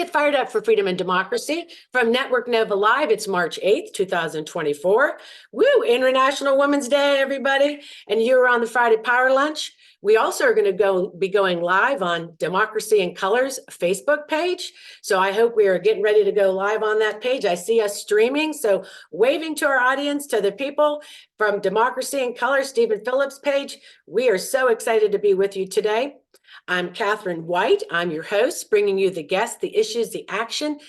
get fired up for freedom and democracy. From Network Nova Live, it's March 8th, 2024. Woo, International Women's Day, everybody. And you're on the Friday Power Lunch. We also are going to be going live on Democracy in Colors Facebook page. So I hope we are getting ready to go live on that page. I see us streaming. So waving to our audience, to the people from Democracy in Colors, Stephen Phillips page. We are so excited to be with you today. I'm Catherine White. I'm your host, bringing you the guests, the issues, the action.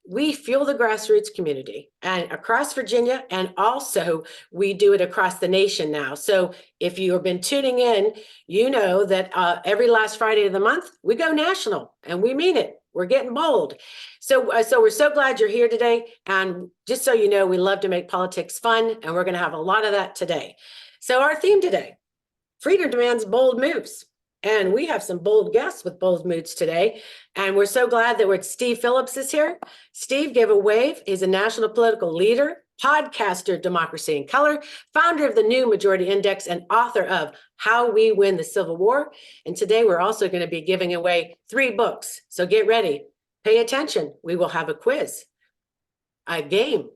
We fuel the grassroots community and across Virginia, and also we do it across the nation now. So if you have been tuning in, you know that every last Friday of the month, we go national, and we mean it. We're getting bold. So we're so glad you're here today. And just so you know, we love to make politics fun, and we're going to have a lot of that today. So our theme today, freedom demands bold moves. And we have some bold guests with bold moods today. And we're so glad that Steve Phillips is here. Steve, give a wave. He's a national political leader, podcaster, Democracy in Color, founder of the New Majority Index, and author of How We Win the Civil War. And today we're also going to be giving away 3 books. So get ready. Pay attention. We will have a quiz, a game.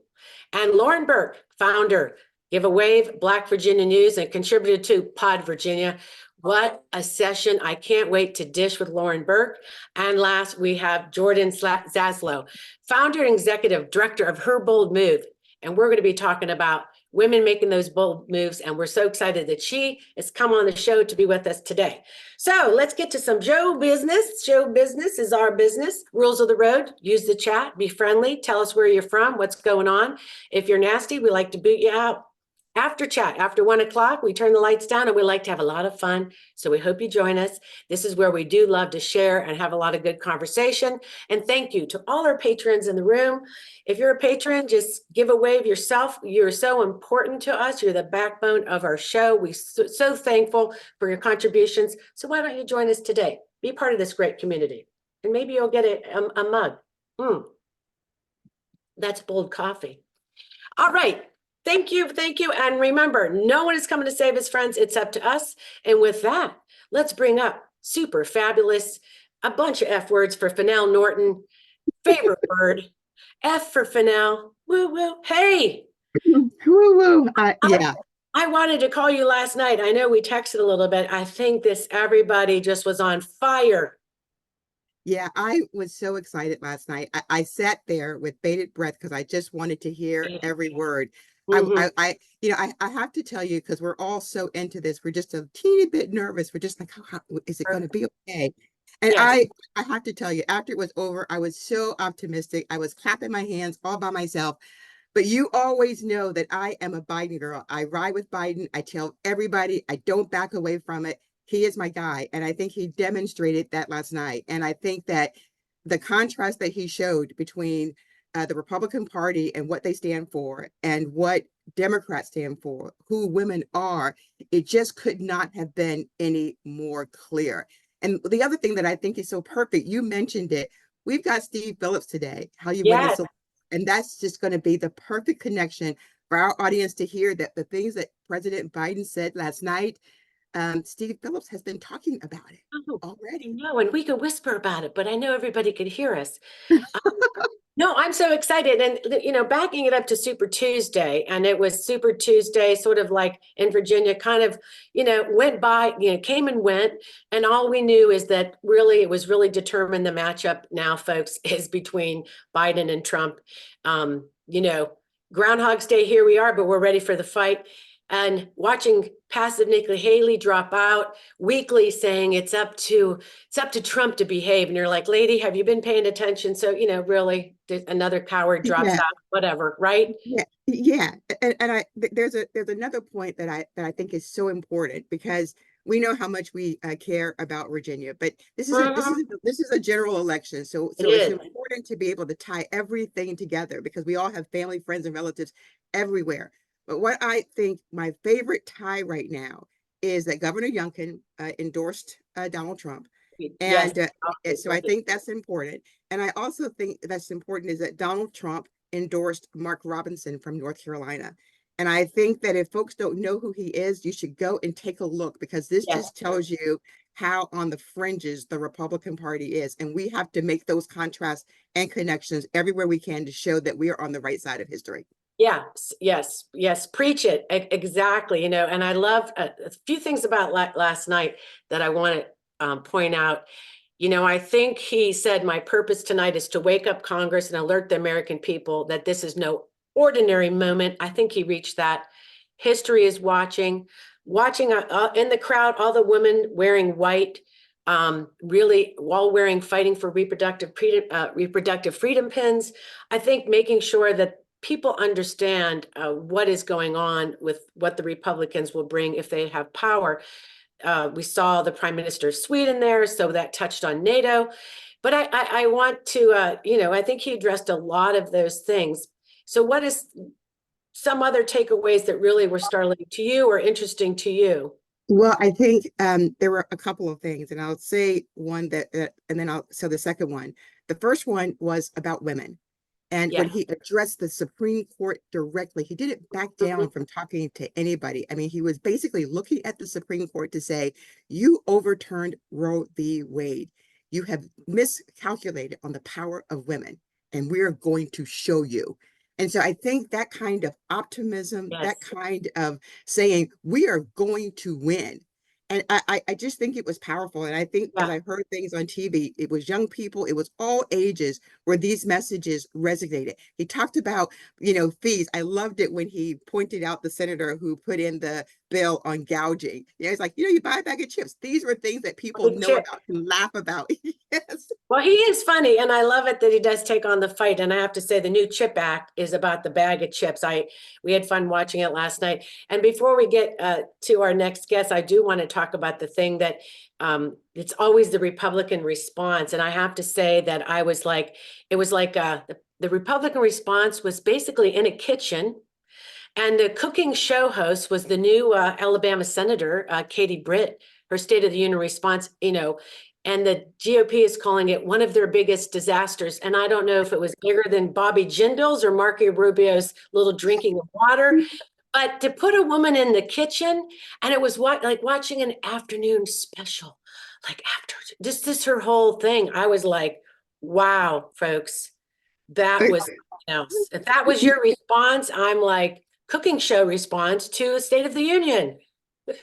And Lauren Burke, founder, Give a Wave, Black Virginia News, and contributor to Pod Virginia. What a session. I can't wait to dish with Lauren Burke. And last, we have Jordan Zaslow, founder and executive director of Her Bold Move. And we're going to be talking about women making those bold moves. And we're so excited that she has come on the show to be with us today. So let's get to some show business. Show business is our business. Rules of the road. Use the chat. Be friendly. Tell us where you're from, what's going on. If you're nasty, we like to boot you out. After chat, after 1 o'clock, we turn the lights down, and we like to have a lot of fun. So we hope you join us. This is where we do love to share and have a lot of good conversation. And thank you to all our patrons in the room. If you're a patron, just give a wave yourself. You're so important to us. You're the backbone of our show. We're so thankful for your contributions. So why don't you join us today? Be part of this great community. And maybe you'll get a mug. That's bold coffee. All right. Thank you. And remember, no one is coming to save his friends. It's up to us. And with that, let's bring up super fabulous, a bunch of F words for Fennell Norton. Favorite word, F for Fennell. Woo woo. Hey. Woo woo. Yeah. I wanted to call you last night. I know we texted a little bit. I think everybody just was on fire. Yeah, I was so excited last night. I sat there with bated breath because I just wanted to hear every word. I have to tell you, because we're all so into this, we're just a teeny bit nervous. We're just like, how is it going to be okay? And yes. I have to tell you, after it was over, I was so optimistic. I was clapping my hands all by myself. But you always know that I am a Biden girl. I ride with Biden. I tell everybody, I don't back away from it. He is my guy. And I think he demonstrated that last night. And I think that the contrast that he showed between the Republican Party and what they stand for and what Democrats stand for, who women are, it just could not have been any more clear. And the other thing that I think is so perfect, you mentioned it, we've got Steve Phillips today, How You Win the Civil War, and that's just going to be the perfect connection for our audience to hear that the things that President Biden said last night, Steve Phillips has been talking about it already. No, and we could whisper about it, but I know everybody could hear us. No, I'm so excited. And, backing it up to Super Tuesday, and it was Super Tuesday, sort of like in Virginia, kind of, went by, came and went. And all we knew is that it was really determined. The matchup now, folks, is between Biden and Trump. Groundhog's Day, here we are, but we're ready for the fight. And watching passive Nikki Haley drop out weekly saying it's up to Trump to behave. And you're like, lady, have you been paying attention? So, really another coward drops out, whatever. Right. Yeah. And there's another point that I think is so important, because we know how much we care about Virginia, but this is a general election. So it's important to be able to tie everything together, because we all have family, friends, and relatives everywhere. But what I think my favorite tie right now is that Governor Youngkin endorsed Donald Trump. And so I think that's important. And I also think that's important is that Donald Trump endorsed Mark Robinson from North Carolina. And I think that if folks don't know who he is, you should go and take a look, because this just tells you how on the fringes the Republican Party is. And we have to make those contrasts and connections everywhere we can to show that we are on the right side of history. Yes, yes, yes. Preach it. Exactly. And I love a few things about last night that I want to point out. I think he said, my purpose tonight is to wake up Congress and alert the American people that this is no ordinary moment. I think he reached that. History is watching in the crowd, all the women wearing white, really while fighting for reproductive freedom pins. I think making sure that people understand what is going on with what the Republicans will bring if they have power. We saw the Prime Minister of Sweden there, so that touched on NATO. But I want to, I think he addressed a lot of those things. So what is some other takeaways that really were startling to you or interesting to you? Well, I think there were a couple of things, and I'll say one and then so the second one. The first one was about women. And when Yeah. he addressed the Supreme Court directly, he didn't back down from talking to anybody. I mean, he was basically looking at the Supreme Court to say, you overturned Roe v. Wade. You have miscalculated on the power of women, and we are going to show you. And so I think that kind of optimism, Yes. that kind of saying, we are going to win. And I just think it was powerful. And I think as I heard things on TV, it was young people, it was all ages where these messages resonated. He talked about, fees. I loved it when he pointed out the senator who put in the bill on gouging. It's like, you buy a bag of chips. These were things that people know about and laugh about. Yes. Well, he is funny, and I love it that he does take on the fight. And I have to say, the new Chip Act is about the bag of chips. We had fun watching it last night. And before we get to our next guest, I do want to talk about the thing that it's always the Republican response. And I have to say that it was like the Republican response was basically in a kitchen. And the cooking show host was the new Alabama Senator, Katie Britt, her State of the Union response, and the GOP is calling it one of their biggest disasters. And I don't know if it was bigger than Bobby Jindal's or Marco Rubio's little drinking of water, but to put a woman in the kitchen, and it was like watching an afternoon special, like after this her whole thing. I was like, wow, folks, that was something else. If that was your response, I'm like, cooking show response to a State of the Union.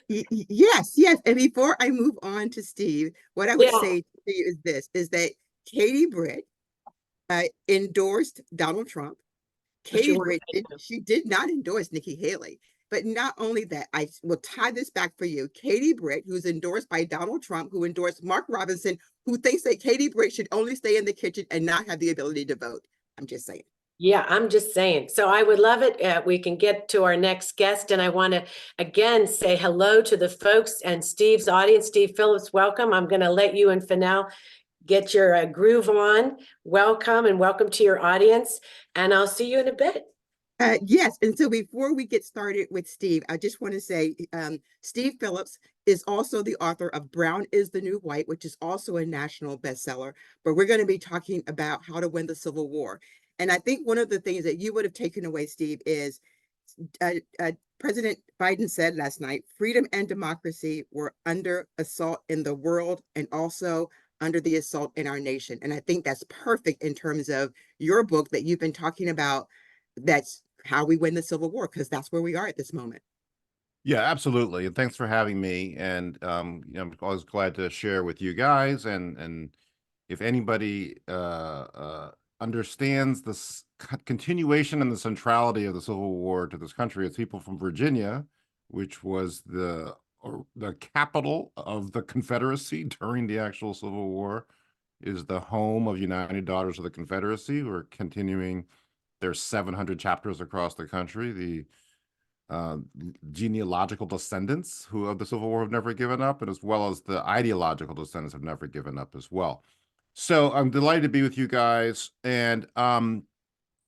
Yes, yes. And before I move on to Steve, what I would say to you is that Katie Britt endorsed Donald Trump. Katie Britt, she did not endorse Nikki Haley. But not only that, I will tie this back for you. Katie Britt, who's endorsed by Donald Trump, who endorsed Mark Robinson, who thinks that Katie Britt should only stay in the kitchen and not have the ability to vote. I'm just saying. Yeah, I'm just saying. So I would love it. We can get to our next guest. And I want to, again, say hello to the folks and Steve's audience. Steve Phillips, welcome. I'm going to let you and Fennell get your groove on. Welcome and welcome to your audience. And I'll see you in a bit. Yes. And so before we get started with Steve, I just want to say Steve Phillips is also the author of Brown is the New White, which is also a national bestseller. But we're going to be talking about how to win the Civil War. And I think one of the things that you would have taken away, Steve, is President Biden said last night, freedom and democracy were under assault in the world and also under the assault in our nation. And I think that's perfect in terms of your book that you've been talking about. That's how we win the Civil War, because that's where we are at this moment. Yeah, absolutely. And thanks for having me. And I'm always glad to share with you guys. And if anybody understands this continuation and the centrality of the Civil War to this country, it's people from Virginia, which was the capital of the Confederacy during the actual Civil War, is the home of United Daughters of the Confederacy, who are continuing their 700 chapters across the country. The genealogical descendants who of the Civil War have never given up, and as well as the ideological descendants have never given up as well. So I'm delighted to be with you guys. And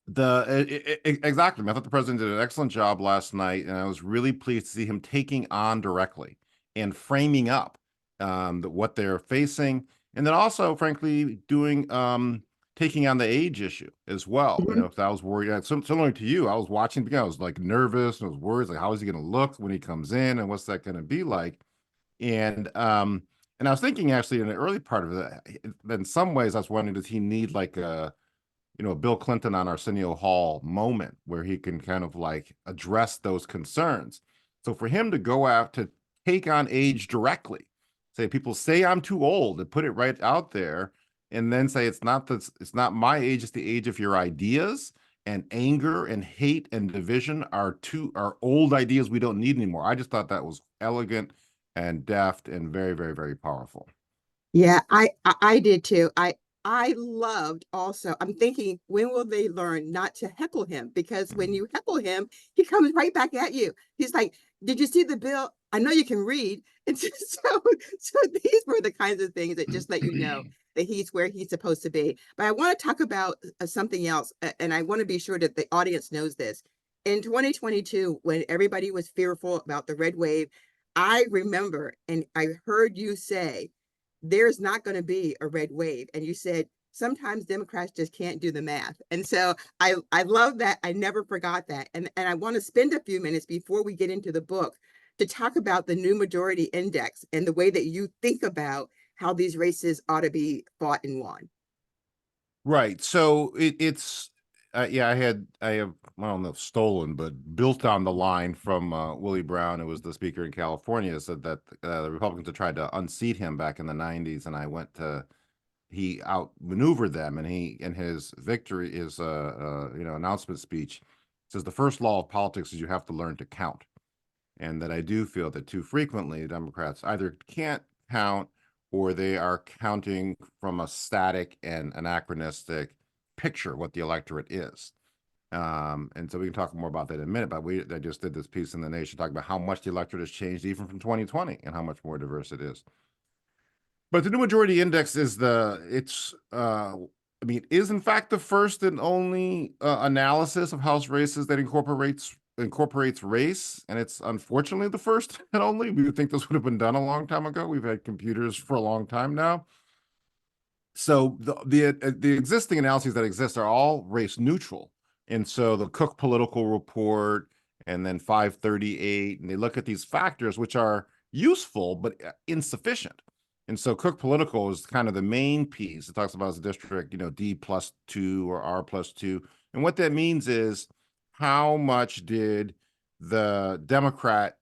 exactly, I thought the president did an excellent job last night, and I was really pleased to see him taking on directly and framing up what they're facing, and then also, frankly, doing taking on the age issue as well. If I was worried, similar to you, I was watching the game, I was like nervous, and I was worried, like, how is he going to look when he comes in, and what's that going to be like? And And I was thinking actually in the early part of it, in some ways I was wondering, does he need like a, a Bill Clinton on Arsenio Hall moment where he can kind of like address those concerns? So for him to go out to take on age directly, say people say I'm too old, and put it right out there, and then say it's not my age, it's the age of your ideas, and anger and hate and division are old ideas we don't need anymore. I just thought that was elegant and deft and very, very, very powerful. Yeah, I did too. I loved also. I'm thinking, when will they learn not to heckle him? Because when you heckle him, he comes right back at you. He's like, "Did you see the bill? I know you can read." And so these were the kinds of things that just let you know that he's where he's supposed to be. But I want to talk about something else, and I want to be sure that the audience knows this. In 2022, when everybody was fearful about the red wave, I remember, and I heard you say, there's not going to be a red wave. And you said, sometimes Democrats just can't do the math. And so I love that. I never forgot that. And I want to spend a few minutes before we get into the book to talk about the new majority index and the way that you think about how these races ought to be fought and won. Right. So it's yeah, I have, I don't know, stolen, but built on the line from Willie Brown, who was the speaker in California, said that the Republicans had tried to unseat him back in the 90s, and he outmaneuvered them, and he, in his victory, his announcement speech, says the first law of politics is you have to learn to count. And that I do feel that too frequently Democrats either can't count, or they are counting from a static and anachronistic picture of what the electorate is. And so we can talk more about that in a minute, but I just did this piece in The Nation talking about how much the electorate has changed even from 2020 and how much more diverse it is. But the new majority index is is in fact the first and only analysis of House races that incorporates race, and it's unfortunately the first and only. We would think this would have been done a long time ago. We've had computers for a long time now. So the existing analyses that exist are all race neutral, and so the Cook Political Report and then 538, and they look at these factors which are useful but insufficient. And so Cook Political is kind of the main piece. It talks about the district, D+2 or R+2. And what that means is how much did the Democrat,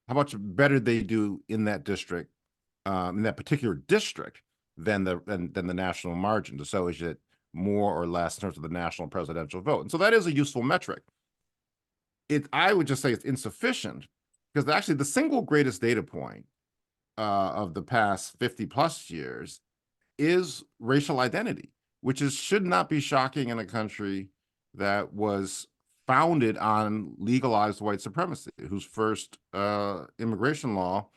how much better they do in that district, in that particular district than the national margin. So is it more or less in terms of the national presidential vote? And so that is a useful metric. I would just say it's insufficient, because actually the single greatest data point of the past 50 plus years is racial identity, which should not be shocking in a country that was founded on legalized white supremacy, whose first immigration law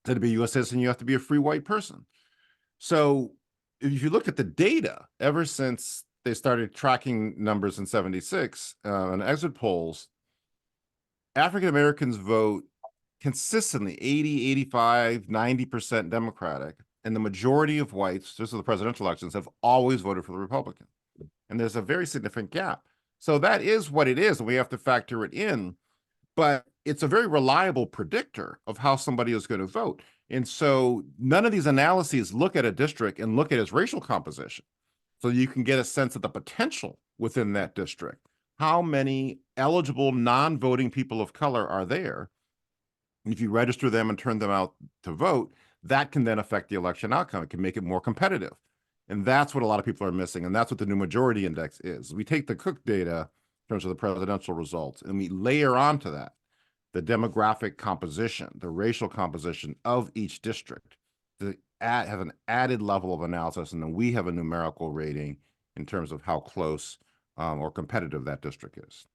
said to be a U.S. citizen, you have to be a free white person. So if you look at the data, ever since they started tracking numbers in 76 and exit polls, African Americans vote consistently 80, 85, 90% Democratic, and the majority of whites, just as the presidential elections, have always voted for the Republican. And there's a very significant gap. So that is what it is, and we have to factor it in, but it's a very reliable predictor of how somebody is going to vote. And so none of these analyses look at a district and look at its racial composition. So you can get a sense of the potential within that district. How many eligible non-voting people of color are there? If you register them and turn them out to vote, that can then affect the election outcome. It can make it more competitive. And that's what a lot of people are missing. And that's what the new majority index is. We take the Cook data in terms of the presidential results, and we layer onto that the demographic composition, the racial composition of each district to have an added level of analysis. And then we have a numerical rating in terms of how close or competitive that district is.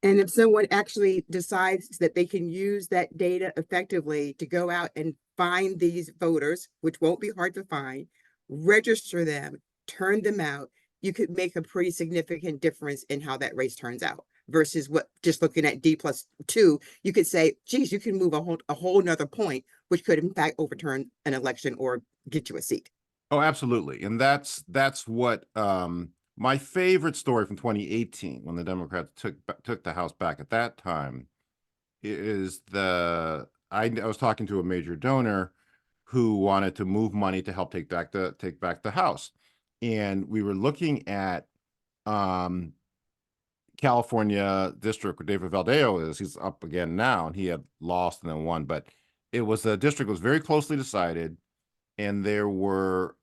And if someone actually decides that they can use that data effectively to go out and find these voters, which won't be hard to find, register them, turn them out, you could make a pretty significant difference in how that race turns out versus what just looking at D+2, you could say, geez, you can move a whole nother point, which could in fact overturn an election or get you a seat. Oh, absolutely. And that's what my favorite story from 2018, when the Democrats took the House back at that time, is I was talking to a major donor who wanted to move money to help take back the House. And we were looking at California district where David Valdeo is. He's up again now, and he had lost and then won, but it was a district that was very closely decided, and there were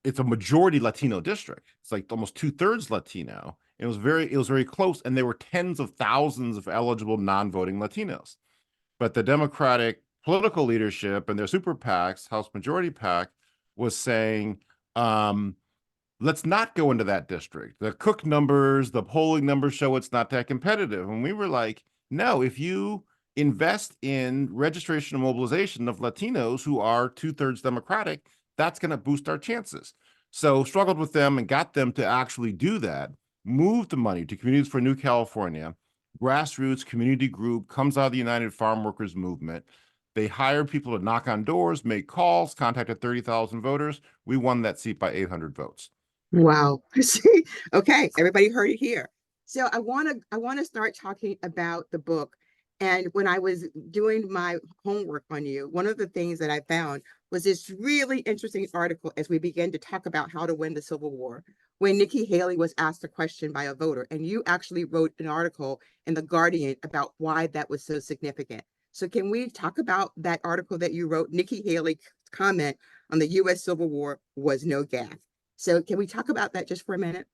it's a majority Latino district. It's like almost 2/3 Latino. It was very close, and there were tens of thousands of eligible non-voting Latinos. But the Democratic political leadership and their super PACs, House Majority PAC, was saying, let's not go into that district. The Cook numbers, the polling numbers show it's not that competitive. And we were like, no, if you invest in registration and mobilization of Latinos who are 2/3 Democratic, that's going to boost our chances. So struggled with them and got them to actually do that, moved the money to Communities for New California, grassroots community group, comes out of the United Farm Workers Movement. They hired people to knock on doors, make calls, contacted 30,000 voters. We won that seat by 800 votes. Wow. See, okay, everybody heard it here. So I want to start talking about the book. And when I was doing my homework on you, one of the things that I found was this really interesting article as we began to talk about how to win the Civil War, when Nikki Haley was asked a question by a voter, and you actually wrote an article in The Guardian about why that was so significant. So can we talk about that article that you wrote? Nikki Haley's comment on the U.S. Civil War was no gas. So can we talk about that just for a minute?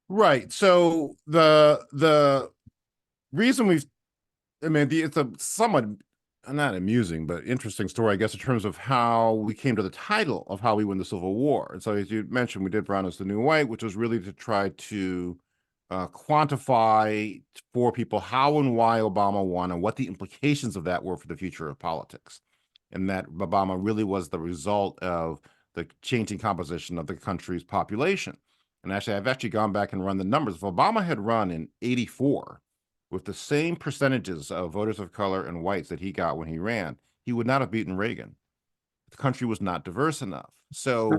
Right. So the reason it's a somewhat not amusing, but interesting story, I guess, in terms of how we came to the title of How We Win the Civil War. And so, as you mentioned, we did Brown is the New White, which was really to try to quantify for people how and why Obama won and what the implications of that were for the future of politics. And that Obama really was the result of the changing composition of the country's population. And actually, I've actually gone back and run the numbers. If Obama had run in 84 with the same percentages of voters of color and whites that he got when he ran, he would not have beaten Reagan. The country was not diverse enough. So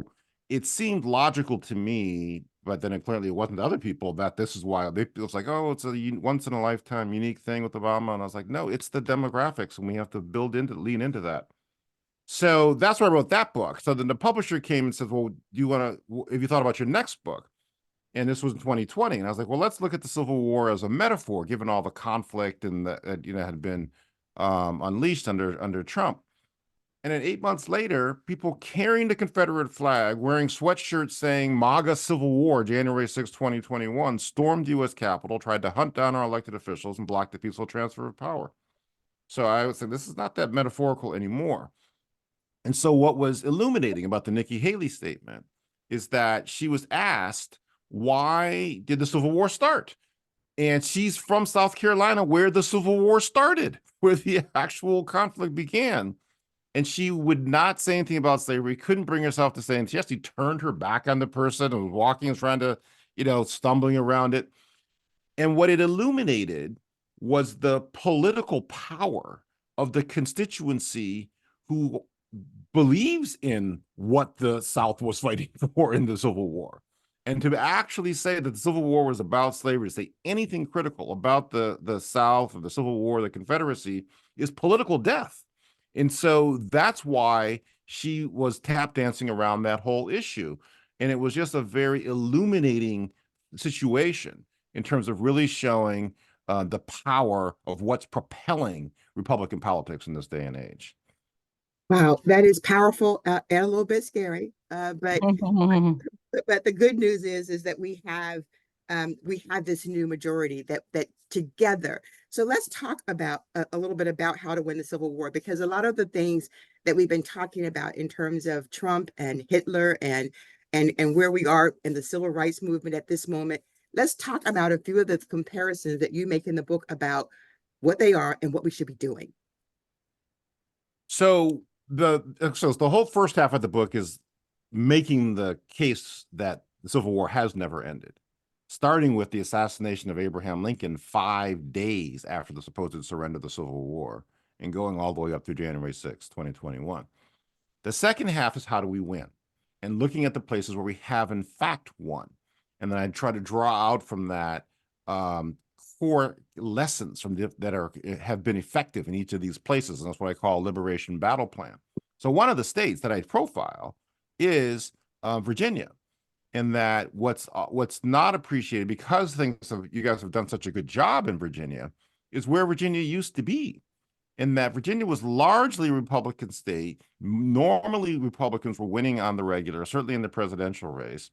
it seemed logical to me, but then clearly it wasn't to other people, that this is why it was like, oh, it's a once in a lifetime unique thing with Obama. And I was like, no, it's the demographics, and we have to lean into that. So that's why I wrote that book. So then the publisher came and said, well, do you want to, have you thought about your next book? And this was in 2020. And I was like, well, let's look at the Civil War as a metaphor, given all the conflict and that had been unleashed under Trump. And then 8 months later, people carrying the Confederate flag, wearing sweatshirts saying MAGA Civil War, January 6, 2021, stormed the U.S. Capitol, tried to hunt down our elected officials, and block the peaceful transfer of power. So I would say this is not that metaphorical anymore. And so what was illuminating about the Nikki Haley statement is that she was asked, why did the Civil War start? And she's from South Carolina, where the Civil War started, where the actual conflict began. And she would not say anything about slavery, couldn't bring herself to say anything. She actually turned her back on the person and was walking and trying to, stumbling around it. And what it illuminated was the political power of the constituency who believes in what the South was fighting for in the Civil War. And to actually say that the Civil War was about slavery, to say anything critical about the South or the Civil War, the Confederacy, is political death. And so that's why she was tap dancing around that whole issue. And it was just a very illuminating situation in terms of really showing the power of what's propelling Republican politics in this day and age. Wow, that is powerful and a little bit scary. But the good news is that we have this new majority that together. So let's talk about a little bit about how to win the Civil War, because a lot of the things that we've been talking about in terms of Trump and Hitler and where we are in the civil rights movement at this moment. Let's talk about a few of the comparisons that you make in the book about what they are and what we should be doing. So the whole first half of the book is making the case that the Civil War has never ended, starting with the assassination of Abraham Lincoln 5 days after the supposed surrender of the Civil War and going all the way up through January 6, 2021. The second half is how do we win, and looking at the places where we have in fact won. And then I try to draw out from that core lessons from that have been effective in each of these places, and that's what I call a liberation battle plan. So one of the states that I profile is Virginia, and that what's not appreciated, because you guys have done such a good job in Virginia, is where Virginia used to be. In that Virginia was largely a Republican state. Normally, Republicans were winning on the regular, certainly in the presidential race.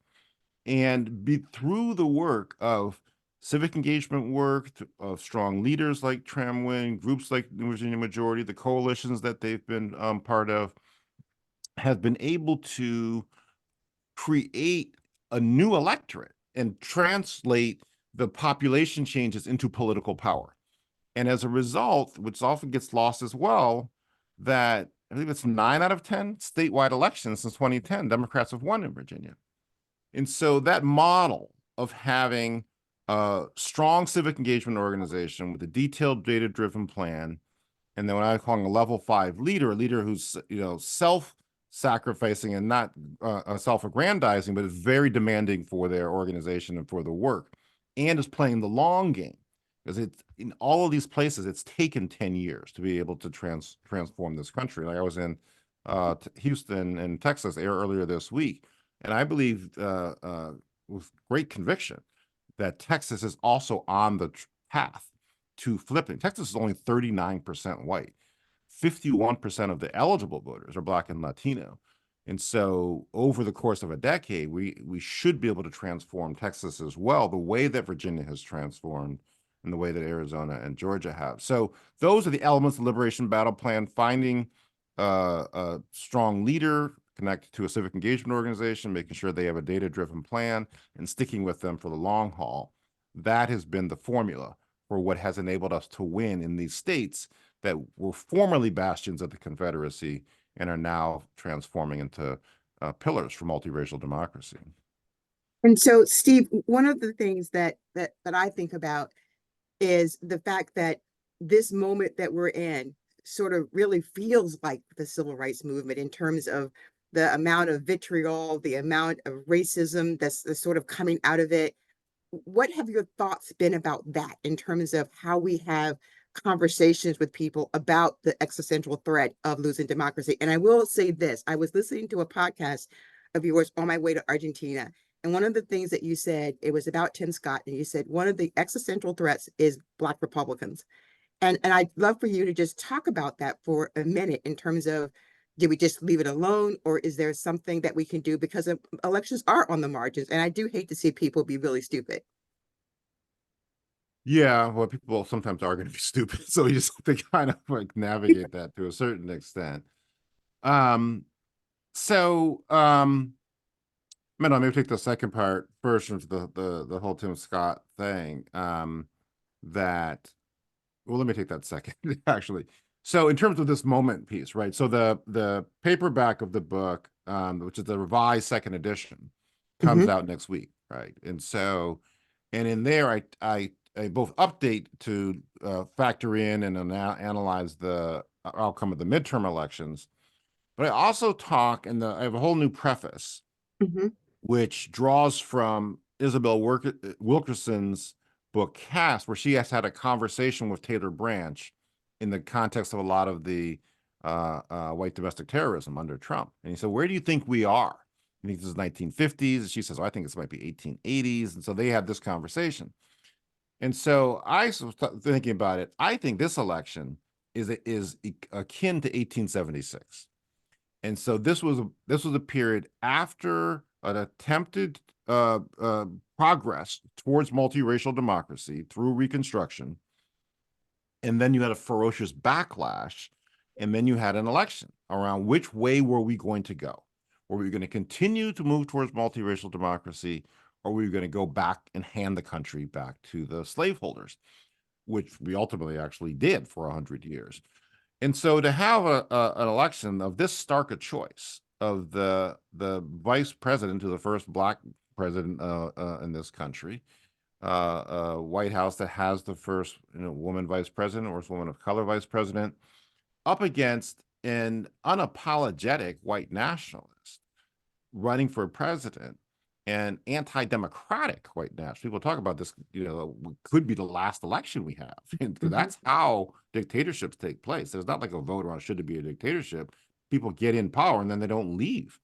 And through the work of civic engagement work, of strong leaders like Tramway, groups like the Virginia Majority, the coalitions that they've been part of, have been able to create a new electorate and translate the population changes into political power. And as a result, which often gets lost as well, that I believe it's 9 out of 10 statewide elections since 2010, Democrats have won in Virginia. And so that model of having a strong civic engagement organization with a detailed data-driven plan, and then what I call a level 5 leader, a leader who's self-sacrificing and not self-aggrandizing, but is very demanding for their organization and for the work, and is playing the long game. Because it's in all of these places, it's taken 10 years to be able to transform this country. Like I was in Houston and Texas earlier this week, and I believe with great conviction that Texas is also on the path to flipping. Texas is only 39% white. 51% of the eligible voters are Black and Latino. And so over the course of a decade, we should be able to transform Texas as well, the way that Virginia has transformed and the way that Arizona and Georgia have. So those are the elements of the Liberation Battle Plan: finding a strong leader connected to a civic engagement organization, making sure they have a data-driven plan, and sticking with them for the long haul. That has been the formula for what has enabled us to win in these states that were formerly bastions of the Confederacy and are now transforming into pillars for multiracial democracy. And so, Steve, one of the things that I think about is the fact that this moment that we're in sort of really feels like the civil rights movement in terms of the amount of vitriol, the amount of racism that's sort of coming out of it. What have your thoughts been about that in terms of how we have conversations with people about the existential threat of losing democracy? And I will say this, I was listening to a podcast of yours on my way to Argentina. And one of the things that you said, it was about Tim Scott, and you said one of the existential threats is Black Republicans. And I'd love for you to just talk about that for a minute in terms of, do we just leave it alone, or is there something that we can do, because elections are on the margins, and I do hate to see people be really stupid. Yeah, well, people sometimes are going to be stupid, so you just have to kind of like navigate that to a certain extent. Let me take the second part first into the whole Tim Scott thing. Let me take that second, actually. So in terms of this moment piece, right? So the paperback of the book, which is the revised second edition, comes out next week, right? And in there, I both update to factor in and analyze the outcome of the midterm elections, but I also talk, and I have a whole new preface, which draws from Isabel Wilkerson's book Caste, where she has had a conversation with Taylor Branch in the context of a lot of the white domestic terrorism under Trump. And he said, where do you think we are? I think this is 1950s. And she says, I think this might be 1880s. And so they had this conversation. And so I was thinking about it. I think this election is akin to 1876. And so this was a period after an attempted progress towards multiracial democracy through Reconstruction. And then you had a ferocious backlash. And then you had an election around which way were we going to go? Were we going to continue to move towards multiracial democracy, or were we going to go back and hand the country back to the slaveholders, which we ultimately actually did for 100 years? And so to have an election of this stark a choice of the vice president, to the first Black president in this country, a White House that has the first woman vice president, or woman of color vice president, up against an unapologetic white nationalist running for president, and anti-democratic quite naturally. People talk about this, could be the last election we have. And that's how dictatorships take place. There's not like a vote on should it be a dictatorship. People get in power and then they don't leave.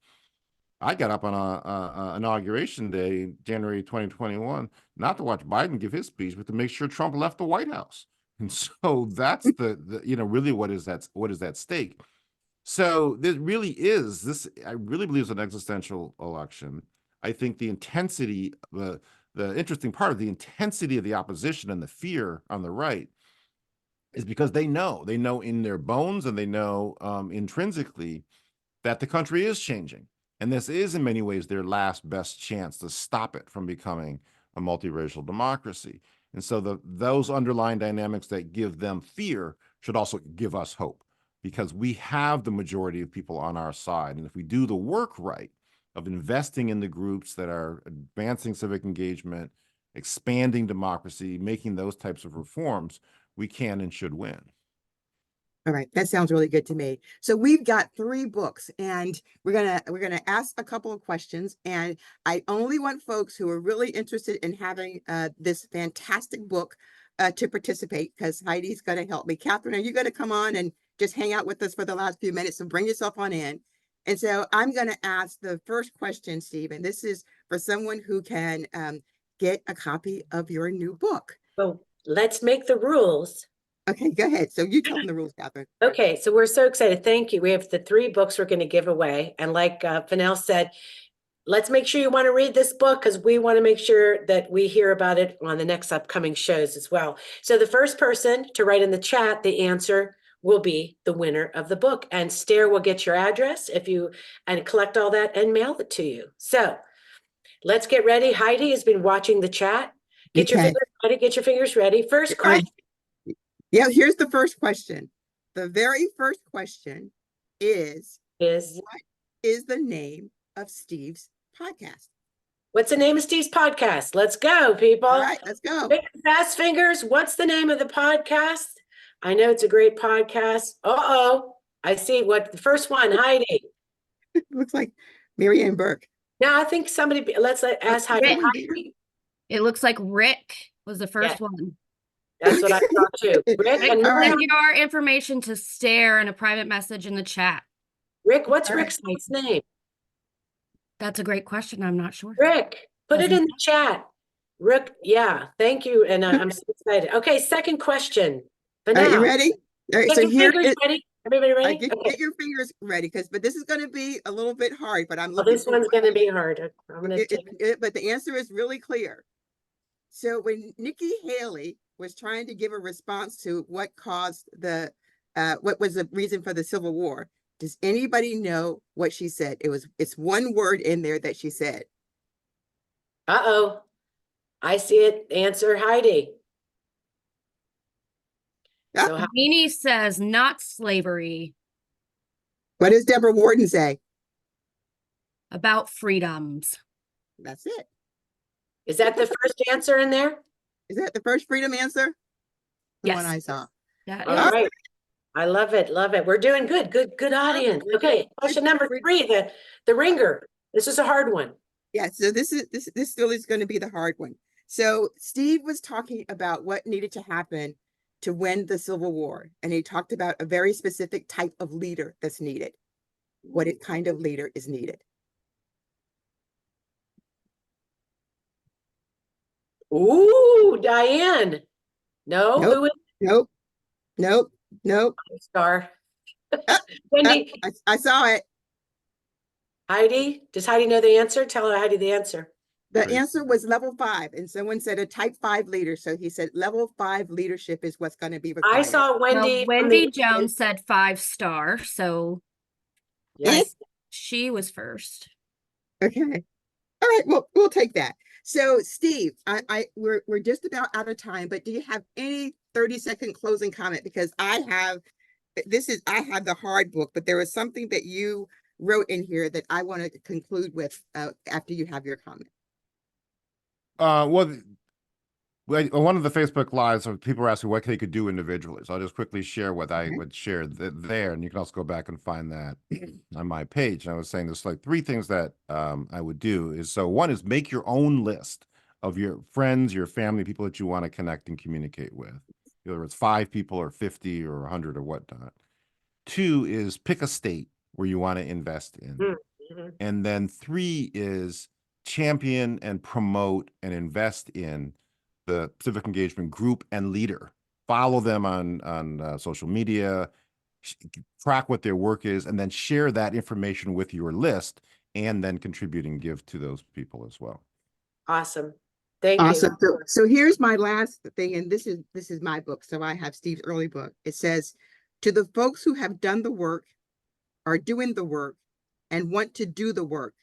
I got up on a inauguration day, January 2021, not to watch Biden give his speech, but to make sure Trump left the White House. And so that's really what is at stake. So there really is this, I really believe it's an existential election. I think the intensity, the interesting part of the intensity of the opposition and the fear on the right is because they know in their bones and they know intrinsically that the country is changing. And this is in many ways their last best chance to stop it from becoming a multiracial democracy. And so those underlying dynamics that give them fear should also give us hope, because we have the majority of people on our side. And if we do the work right of investing in the groups that are advancing civic engagement, expanding democracy, making those types of reforms, we can and should win. All right, that sounds really good to me. So we've got 3 books, and we're gonna ask a couple of questions. And I only want folks who are really interested in having this fantastic book to participate, because Heidi's going to help me. Catherine, are you going to come on and just hang out with us for the last few minutes? So bring yourself on in. And so I'm going to ask the first question, Stephen. This is for someone who can get a copy of your new book. So let's make the rules. Okay, go ahead. So you tell them the rules, Catherine. Okay, so we're so excited. Thank you. We have the 3 books we're going to give away. And like Fennell said, let's make sure you want to read this book, because we want to make sure that we hear about it on the next upcoming shows as well. So the first person to write in the chat the answer will be the winner of the book. And Stair will get your address and collect all that and mail it to you. So let's get ready. Heidi has been watching the chat. Get your fingers ready. Get your fingers ready. First question. Yeah, here's the first question. The very first question is what is the name of Steve's podcast? What's the name of Steve's podcast? Let's go, people. All right, let's go. Big fast fingers. What's the name of the podcast? I know it's a great podcast. Uh-oh. I see what the first one, Heidi. It looks like Marianne Burke. Now I think let's ask Heidi. It looks like Rick was the first one. That's what I thought too. Rick, and send your information to Stair in a private message in the chat. Rick, what's Rick's name? That's a great question. I'm not sure. Rick, put it in the chat. Rick, yeah, thank you. And I'm so excited. Okay, second question. Are you ready? All right, so here is, ready? Everybody ready? Get your fingers ready, but this is going to be a little bit hard, but I'm looking. This one's going to be hard. I'm going to but the answer is really clear. So when Nikki Haley was trying to give a response to what caused what was the reason for the Civil War, does anybody know what she said? It's one word in there that she said. Uh-oh. I see it. Answer, Heidi. So Beanie says not slavery. What does Deborah Warden say? About freedoms. That's it. Is that the first answer in there? Is that the first freedom answer? The yes. one I saw. All right. I love it. Love it. We're doing good. Good audience. Okay. Question number 3, the ringer. This is a hard one. Yeah. So this still is going to be the hard one. So Steve was talking about what needed to happen to win the Civil War. And he talked about a very specific type of leader that's needed. What kind of leader is needed? Ooh, Diane. No, nope. who is Nope. Star. Wendy. I saw it. Heidi, does Heidi know the answer? Tell her, Heidi, the answer. The answer was level 5, and someone said a type 5 leader. So he said level 5 leadership is what's going to be required. I saw Wendy. Well, Wendy Jones said 5-star, so yes, she was first. Okay. All right. Well, we'll take that. So Steve, we're just about out of time, but do you have any 30-second closing comment? Because I have the hard book, but there was something that you wrote in here that I want to conclude with after you have your comment. Well, one of the Facebook lives, people were asking what they could do individually. So I'll just quickly share what I would share there, and you can also go back and find that on my page. And I was saying there's like 3 things that I would do is, so one is make your own list of your friends, your family, people that you want to connect and communicate with, whether it's 5 people or 50 or 100 or whatnot. 2 is pick a state where you want to invest in. Mm-hmm. And then 3 is champion and promote and invest in the civic engagement group and leader. Follow them on social media, track what their work is, and then share that information with your list, and then contribute and give to those people as well. Awesome. Thank Awesome. you. So here's my last thing, and this is my book. So I have Steve's early book. It says, to the folks who have done the work, are doing the work, and want to do the work,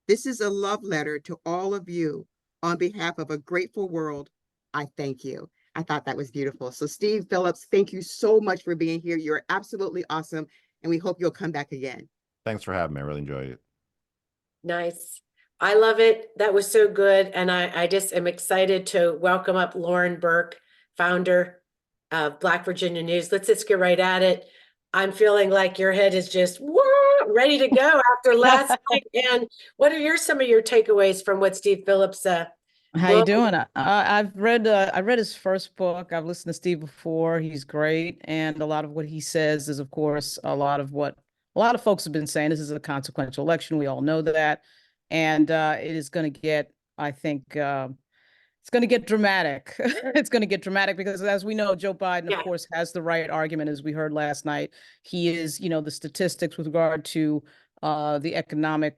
this is a love letter to all of you. On behalf of a grateful world, I thank you. I thought that was beautiful. So Steve Phillips, thank you so much for being here. You're absolutely awesome, and we hope you'll come back again. Thanks for having me. I really enjoyed it. Nice. I love it. That was so good. And I just am excited to welcome up Lauren Burke, founder of Black Virginia News. Let's just get right at it. I'm feeling like your head is just ready to go after last night. And what are some of your takeaways from what Steve Phillips How you doing? I read his first book. I've listened to Steve before. He's great, and a lot of what he says is, of course, a lot of what a lot of folks have been saying. This is a consequential election. We all know that, and it is going to get, I think, it's going to get dramatic. It's going to get dramatic because, as we know, Joe Biden, of course, has the right argument, as we heard last night. He is, the statistics with regard to the economic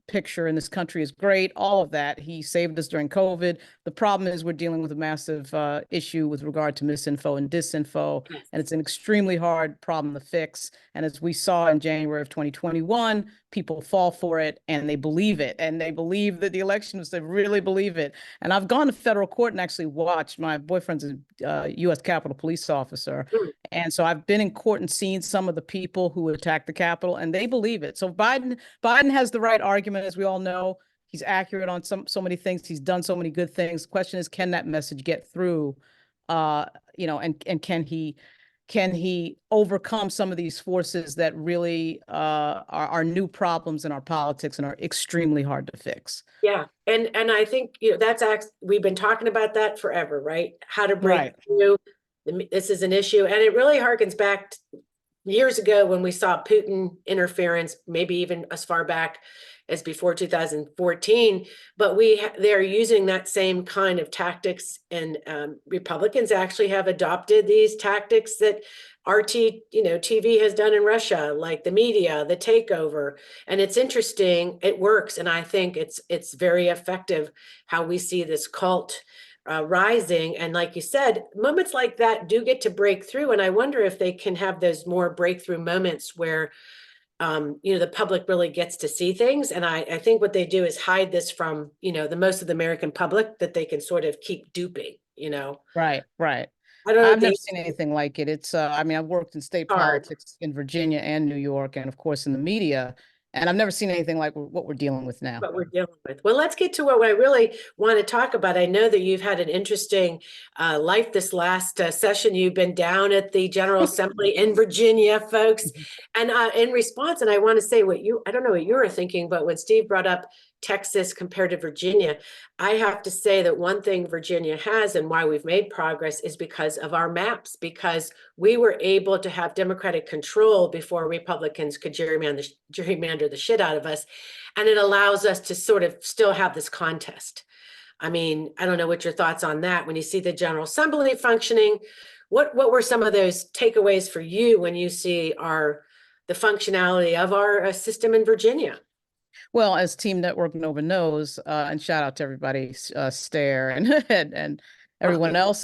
picture in this country is great. All of that. He saved us during COVID. The problem is we're dealing with a massive issue with regard to misinfo and disinfo, and it's an extremely hard problem to fix. And as we saw in January of 2021, people fall for it and they believe it, and they believe that the election was, they really believe it. And I've gone to federal court and actually watched. My boyfriend's a U.S. Capitol police officer, and so I've been in court and seen some of the people who attacked the Capitol, and they believe it. So Biden has the right argument, as we all know. He's accurate on so many things. He's done so many good things. The question is, can that message get through? And can he overcome some of these forces that really are new problems in our politics and are extremely hard to fix? Yeah, and I think we've been talking about that forever, right? How to break through. This is an issue, and it really harkens back years ago when we saw Putin interference, maybe even as far back as before 2014. But they're using that same kind of tactics, and Republicans actually have adopted these tactics that TV has done in Russia, like the media, the takeover. And it's interesting, it works. And I think it's very effective how we see this cult rising. And like you said, moments like that do get to break through. And I wonder if they can have those more breakthrough moments where the public really gets to see things. And I think what they do is hide this from, the most of the American public, that they can sort of keep duping, Right. I don't know. I've never seen anything like it. It's, I've worked in state politics in Virginia and New York, and of course in the media, and I've never seen anything like what we're dealing with now. What we're dealing with. Well, let's get to what I really want to talk about. I know that you've had an interesting life this last session. You've been down at the General Assembly in Virginia, folks. And in response, and I want to say I don't know what you were thinking, but when Steve brought up Texas compared to Virginia, I have to say that one thing Virginia has, and why we've made progress, is because of our maps, because we were able to have Democratic control before Republicans could gerrymander the shit out of us. And it allows us to sort of still have this contest. I mean, I don't know what your thoughts on that. When you see the General Assembly functioning, what were some of those takeaways for you when you see the functionality of our system in Virginia? Well, as Team Network Nova knows, and shout out to everybody, Stare and everyone else,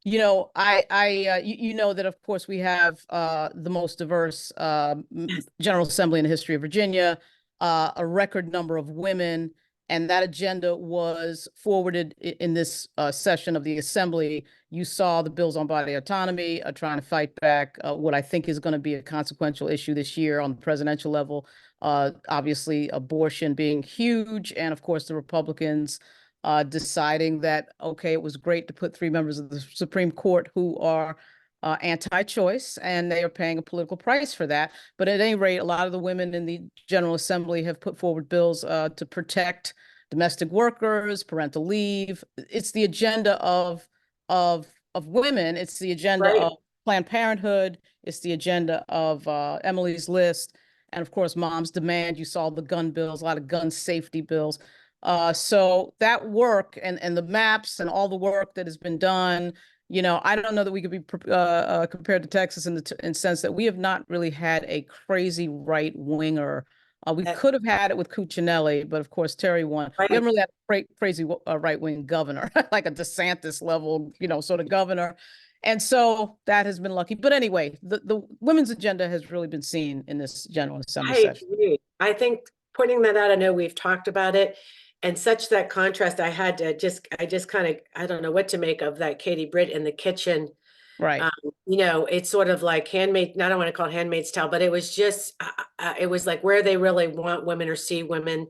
you know that, of course, we have the most diverse General Assembly in the history of Virginia, a record number of women, and that agenda was forwarded in this session of the Assembly. You saw the bills on body autonomy, trying to fight back what I think is going to be a consequential issue this year on the presidential level. Obviously, abortion being huge, and of course, the Republicans deciding that, okay, it was great to put 3 members of the Supreme Court who are anti-choice, and they are paying a political price for that. But at any rate, a lot of the women in the General Assembly have put forward bills to protect domestic workers, parental leave. It's the agenda of women. It's the agenda Right. of Planned Parenthood. It's the agenda of Emily's List. And of course, Moms Demand. You saw the gun bills, a lot of gun safety bills. So that work and the maps and all the work that has been done, I don't know that we could be compared to Texas in the sense that we have not really had a crazy right winger. We could have had it with Cuccinelli, but of course Terry won. Right. We haven't really had a crazy right wing governor, like a DeSantis level, sort of governor. And so that has been lucky. But anyway, the women's agenda has really been seen in this General Assembly session. Agree. I think pointing that out, I know we've talked about it, and such that contrast, I just kind of, I don't know what to make of that Katie Britt in the kitchen. Right. It's sort of like handmaid, I don't want to call it Handmaid's Tale, but it was just, it was like where they really want women or see women.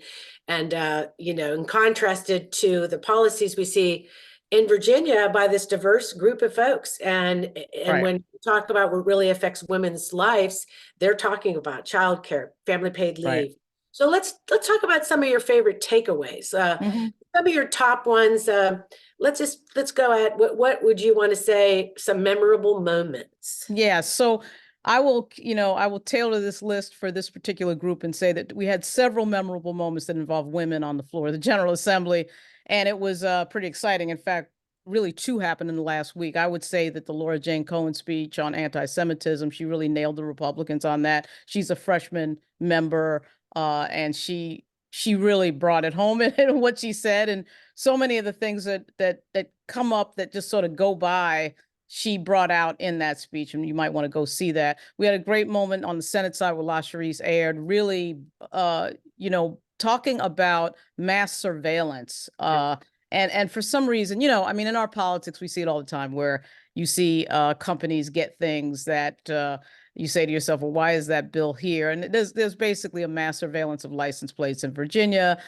And, and contrasted to the policies we see in Virginia by this diverse group of folks. And Right. when you talk about what really affects women's lives, they're talking about childcare, family paid leave. Right. So let's talk about some of your favorite takeaways. Some of your top ones. Let's go at what would you want to say some memorable moments? Yeah, so I will tailor this list for this particular group and say that we had several memorable moments that involve women on the floor of the General Assembly, and it was pretty exciting. In fact, really 2 happened in the last week. I would say that the Laura Jane Cohen speech on anti-Semitism, she really nailed the Republicans on that. She's a freshman member, and she really brought it home in what she said, and so many of the things that come up that just sort of go by, she brought out in that speech, and you might want to go see that. We had a great moment on the Senate side with LaSharice Aird, really, talking about mass surveillance. And for some reason, I mean, in our politics, we see it all the time where you see companies get things that you say to yourself, well, why is that bill here? And there's basically a mass surveillance of license plates in Virginia.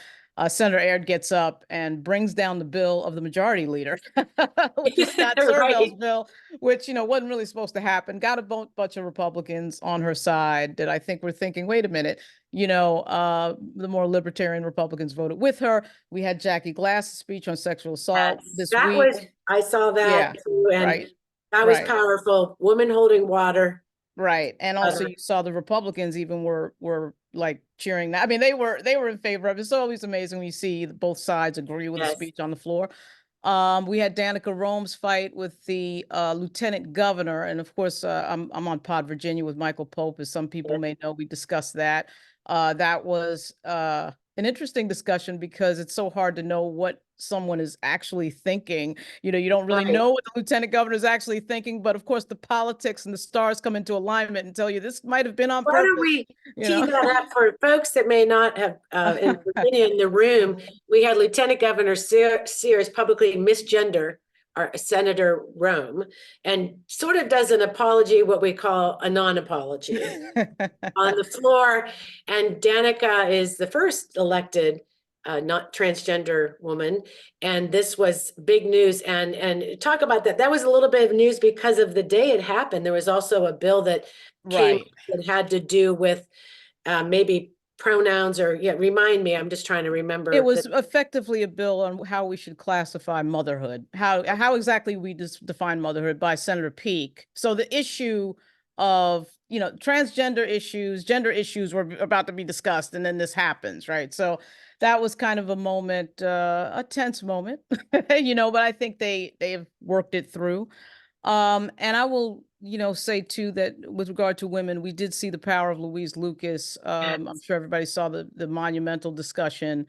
Senator Aird gets up and brings down the bill of the majority leader, which is Scott Servell's bill, which, wasn't really supposed to happen. Got a bunch of Republicans on her side that I think were thinking, wait a minute, the more libertarian Republicans voted with her. We had Jackie Glass's speech on sexual assault this week. I saw that too, and right. that was powerful. Woman holding water. Right. And also you saw the Republicans even were like cheering that. I mean, they were in favor of it. It's always amazing when you see both sides agree with a speech on the floor. We had Danica Rome's fight with the lieutenant governor. And of course, I'm on Pod Virginia with Michael Pope, as some people may know. We discussed that. That was an interesting discussion because it's so hard to know what someone is actually thinking. You don't really know what the lieutenant governor is actually thinking, but of course the politics and the stars come into alignment and tell you this might have been on purpose. Why don't we tee that up for folks that may not have in Virginia in the room? We had Lieutenant Governor Sears publicly misgender our Senator Rome and sort of does an apology, what we call a non-apology on the floor. And Danica is the first elected not transgender woman. And this was big news. And talk about that. That was a little bit of news because of the day it happened. There was also a bill that came that had to do with maybe pronouns or remind me. I'm just trying to remember. It was effectively a bill on how we should classify motherhood, how exactly we define motherhood by Senator Peake. So the issue of, transgender issues, gender issues were about to be discussed, and then this happens, right? So that was kind of a moment, a tense moment, but I think they have worked it through. And I will, say too that with regard to women, we did see the power of Louise Lucas. I'm sure everybody saw the monumental discussion,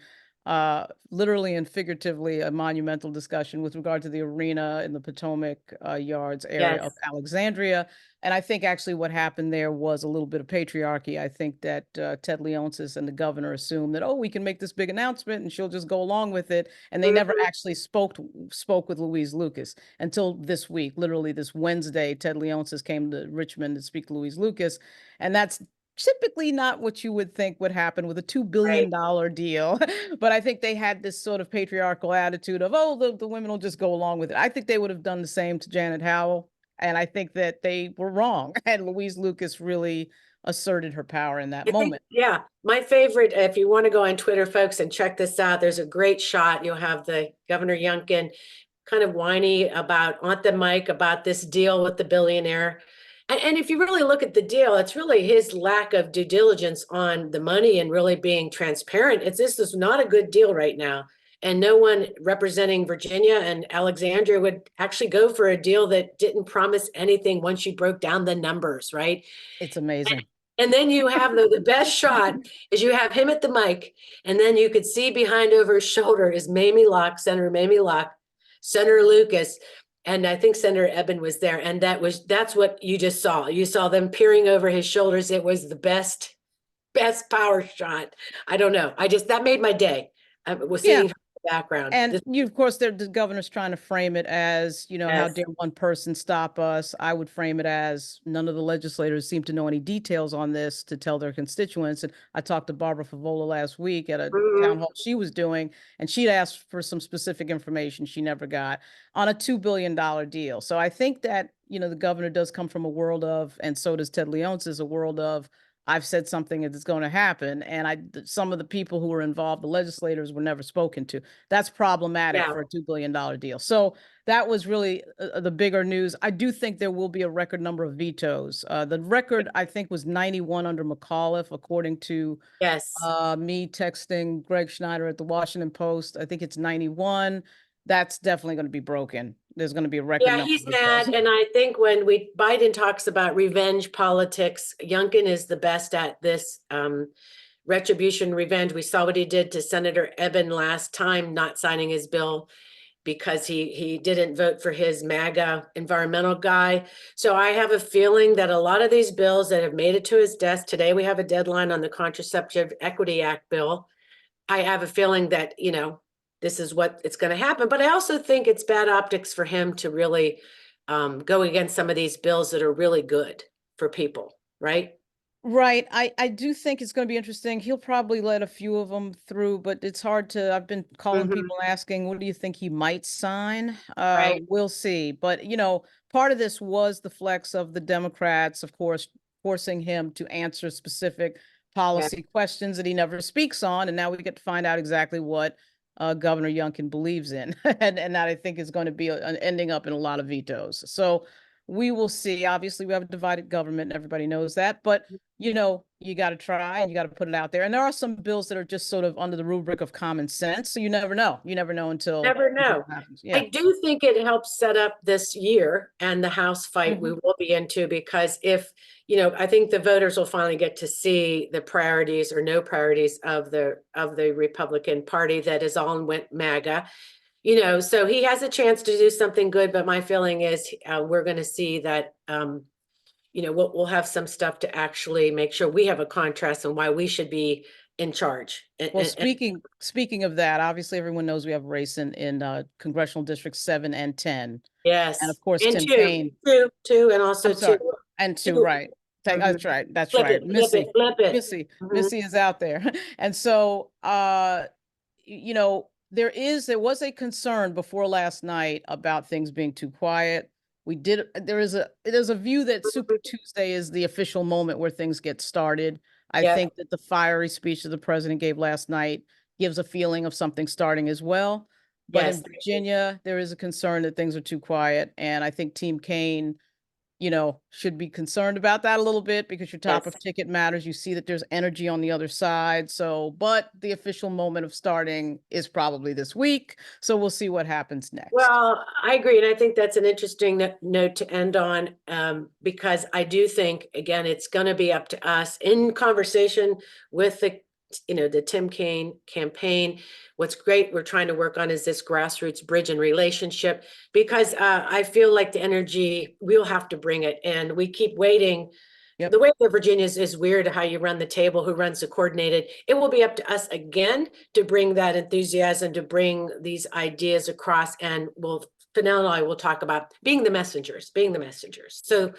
literally and figuratively a monumental discussion with regard to the arena in the Potomac Yards area of Alexandria. And I think actually what happened there was a little bit of patriarchy. I think that Ted Leonsis and the governor assumed that, we can make this big announcement and she'll just go along with it. And they never actually spoke with Louise Lucas until this week. Literally this Wednesday, Ted Leonsis came to Richmond to speak to Louise Lucas. And that's typically not what you would think would happen with a $2 billion deal. But I think they had this sort of patriarchal attitude of, oh, the women will just go along with it. I think they would have done the same to Janet Howell. And I think that they were wrong. And Louise Lucas really asserted her power in that I think, moment. yeah, my favorite, if you want to go on Twitter, folks, and check this out, there's a great shot. You'll have the Governor Youngkin kind of whiny about on the mic about this deal with the billionaire. And if you really look at the deal, it's really his lack of due diligence on the money and really being transparent. This is not a good deal right now. And no one representing Virginia and Alexandria would actually go for a deal that didn't promise anything once you broke down the numbers, right? It's amazing. And then you have the best shot is you have him at the mic, and then you could see behind over his shoulder is Mamie Locke, Senator Mamie Locke, Senator Lucas, and I think Senator Eben was there. And that's what you just saw. You saw them peering over his shoulders. It was the best power shot. I don't know. That made my day. I was seeing her in the background. And of course, the governor's trying to frame it as, how Yes. dare one person stop us? I would frame it as none of the legislators seem to know any details on this to tell their constituents. And I talked to Barbara Favola last week at a town hall she was doing, and she'd asked for some specific information she never got on a $2 billion deal. So I think that, the governor does come from a world of, and so does Ted Leonsis, a world of, I've said something that's going to happen. And some of the people who were involved, the legislators, were never spoken to. That's problematic for a $2 billion deal. So that was really the bigger news. I do think there will be a record number of vetoes. The record, I think, was 91 under McAuliffe, according to me texting Greg Schneider at the Washington Post. I think it's 91. That's definitely going to be broken. There's going to be a record. Yeah, he's mad. And I think when Biden talks about revenge politics, Youngkin is the best at this retribution, revenge. We saw what he did to Senator Eben last time, not signing his bill because he didn't vote for his MAGA environmental guy. So I have a feeling that a lot of these bills that have made it to his desk today, we have a deadline on the Contraceptive Equity Act bill. I have a feeling that, this is what it's going to happen. But I also think it's bad optics for him to really go against some of these bills that are really good for people, right? Right. I do think it's going to be interesting. He'll probably let a few of them through, but it's hard to, I've been calling people asking, what do you think he might sign? Right. We'll see. But, part of this was the flex of the Democrats, of course, forcing him to answer specific policy questions that he never speaks on. And now we get to find out exactly what Governor Youngkin believes in. and that I think is going to be ending up in a lot of vetoes. So we will see. Obviously, we have a divided government, and everybody knows that. But, you got to try and you got to put it out there. And there are some bills that are just sort of under the rubric of common sense. So you never know. You never know until it happens. Yeah. I do think it helps set up this year and the House fight we will be into, because if, I think the voters will finally get to see the priorities or no priorities of the Republican Party that is all in went MAGA. So he has a chance to do something good, but my feeling is we're going to see that, we'll have some stuff to actually make sure we have a contrast on why we should be in charge. Well, speaking of that, obviously everyone knows we have a race in congressional districts 7 and 10. Yes. And of course, and Tim two, Kaine. two, and also two. And two, right. That's right. That's Flip right. it, flip it. Missy is out there. And so, there was a concern before last night about things being too quiet. There's a view that Super Tuesday is the official moment where things get started. I think that the fiery speech that the president gave last night gives a feeling of something starting as well. But in Virginia, there is a concern that things are too quiet. And I think Team Kaine, should be concerned about that a little bit, because your top of ticket matters. You see that there's energy on the other side. So, but the official moment of starting is probably this week. So we'll see what happens next. Well, I agree. And I think that's an interesting note to end on, because I do think, again, it's going to be up to us in conversation with the Tim Kaine campaign. What's great we're trying to work on is this grassroots bridge and relationship, because I feel like the energy, we'll have to bring it, and we keep waiting. The way that Virginia is weird, how you run the table, who runs the coordinated. It will be up to us again to bring that enthusiasm, to bring these ideas across, and we'll talk about being the messengers. So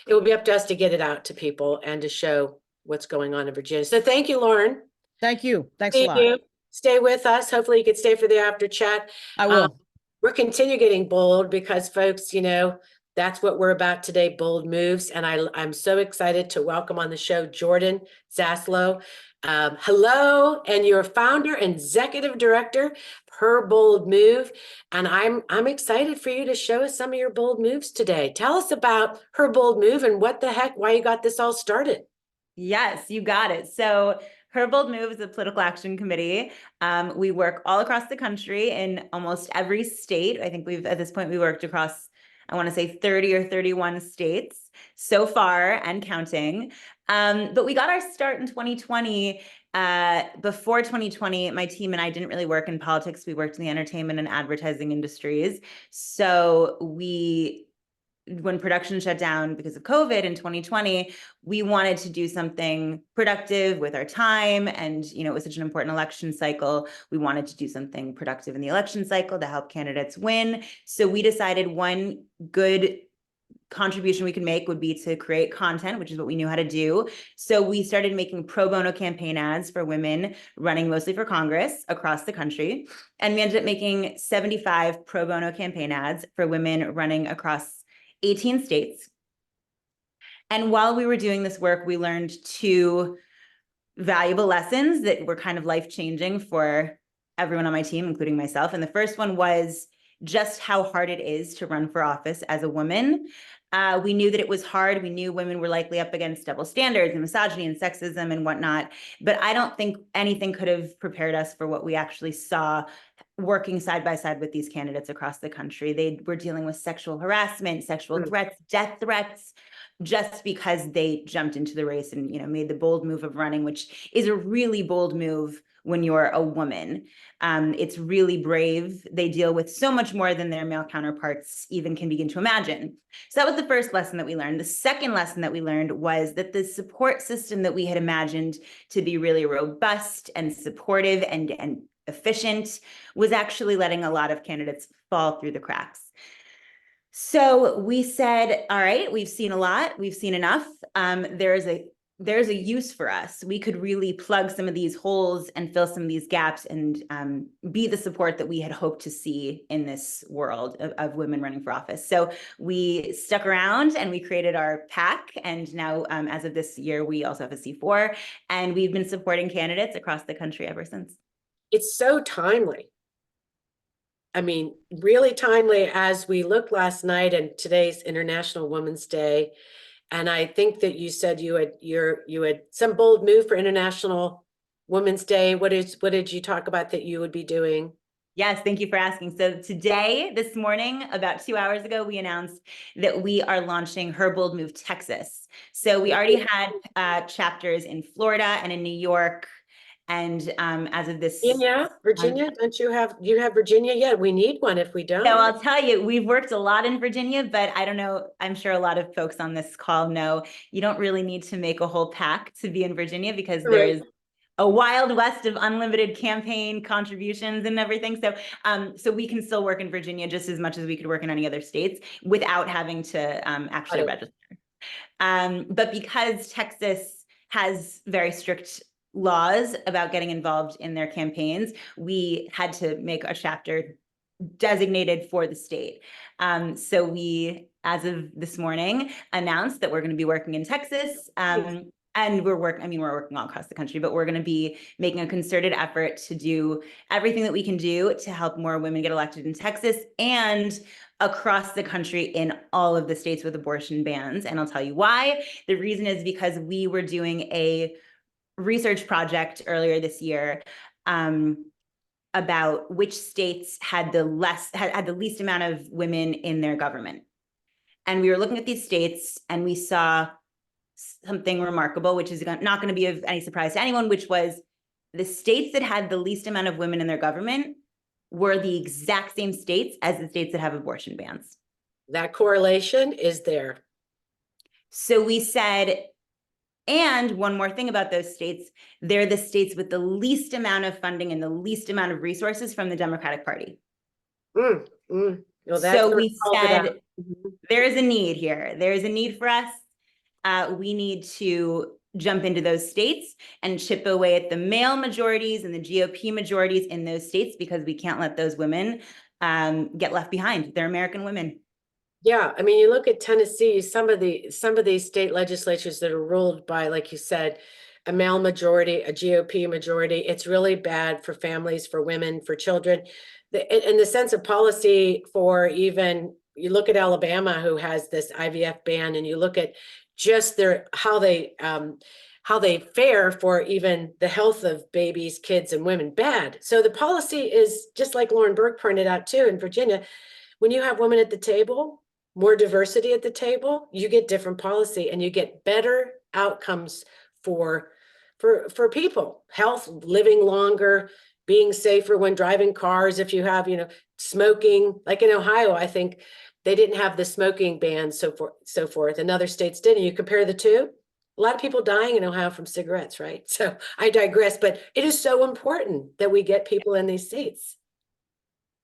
it will be up to us to get it out to people and to show what's going on in Virginia. So thank you, Lauren. Thank you. Thanks a Thank lot. you. Stay with us. Hopefully you can stay for the after chat. I will. We're continue getting bold because folks, you know, that's what we're about today, bold moves. And I'm so excited to welcome on the show, Jordan Zaslow. Hello, and you're founder and executive director, Her Bold Move. And I'm excited for you to show us some of your bold moves today. Tell us about Her Bold Move and what the heck, why you got this all started. Yes, you got it. So Her Bold Move is a political action committee. We work all across the country in almost every state. I think at this point, we worked across, I want to say 30 or 31 states so far and counting. But we got our start in 2020. Before 2020, my team and I didn't really work in politics. We worked in the entertainment and advertising industries. So when production shut down because of COVID in 2020, we wanted to do something productive with our time. And, you know, it was such an important election cycle. We wanted to do something productive in the election cycle to help candidates win. So we decided one good contribution we could make would be to create content, which is what we knew how to do. So we started making pro bono campaign ads for women running mostly for Congress across the country. And we ended up making 75 pro bono campaign ads for women running across 18 states. And while we were doing this work, we learned two valuable lessons that were kind of life-changing for everyone on my team, including myself. And the first one was just how hard it is to run for office as a woman. We knew that it was hard. We knew women were likely up against double standards and misogyny and sexism and whatnot. But I don't think anything could have prepared us for what we actually saw working side by side with these candidates across the country. They were dealing with sexual harassment, sexual threats, death threats, just because they jumped into the race and, you know, made the bold move of running, which is a really bold move when you're a woman. It's really brave. They deal with so much more than their male counterparts even can begin to imagine. So that was the first lesson that we learned. The second lesson that we learned was that the support system that we had imagined to be really robust and supportive and efficient was actually letting a lot of candidates fall through the cracks. So we said, all right, we've seen a lot, we've seen enough. There's a use for us. We could really plug some of these holes and fill some of these gaps and be the support that we had hoped to see in this world of women running for office. So we stuck around and we created our PAC. And now, as of this year, we also have a C4. And we've been supporting candidates across the country ever since. It's so timely. I mean, really timely as we looked last night and today's International Women's Day. And I think that you said you had some bold move for International Women's Day. What did you talk about that you would be doing? Yes, thank you for asking. So today, this morning, about 2 hours ago, we announced that we are launching Her Bold Move Texas. So we already had chapters in Florida and in New York. And as of this, Virginia, don't you have Virginia yet? We need one if we don't. So I'll tell you, we've worked a lot in Virginia, but I don't know, I'm sure a lot of folks on this call know you don't really need to make a whole PAC to be in Virginia because there's a wild west of unlimited campaign contributions and everything. So so we can still work in Virginia just as much as we could work in any other states without having to actually register. But because Texas has very strict laws about getting involved in their campaigns, we had to make a chapter designated for the state. So we, as of this morning, announced that we're going to be working in Texas. And we're working all across the country, but we're going to be making a concerted effort to do everything that we can do to help more women get elected in Texas and across the country in all of the states with abortion bans. And I'll tell you why. The reason is because we were doing a research project earlier this year about which states had the least amount of women in their government. And we were looking at these states and we saw something remarkable, which is not going to be of any surprise to anyone, which was the states that had the least amount of women in their government were the exact same states as the states that have abortion bans. That correlation is there. So we said, and one more thing about those states, they're the states with the least amount of funding and the least amount of resources from the Democratic Party. Well, so we said, there is a need here. There is a need for us. We need to jump into those states and chip away at the male majorities and the GOP majorities in those states, because we can't let those women get left behind. They're American women. Yeah, I mean, you look at Tennessee, some of these state legislatures that are ruled by, like you said, a male majority, a GOP majority. It's really bad for families, for women, for children. In the sense of policy, for even, you look at Alabama, who has this IVF ban, and you look at just how they fare for even the health of babies, kids, and women, bad. So the policy is just like Lauren Burke pointed out too in Virginia. When you have women at the table, more diversity at the table, you get different policy and you get better outcomes for people, health, living longer, being safer when driving cars. If you have, smoking, like in Ohio, I think they didn't have the smoking ban, so forth, and other states didn't. You compare the two, a lot of people dying in Ohio from cigarettes, right? So I digress, but it is so important that we get people in these seats.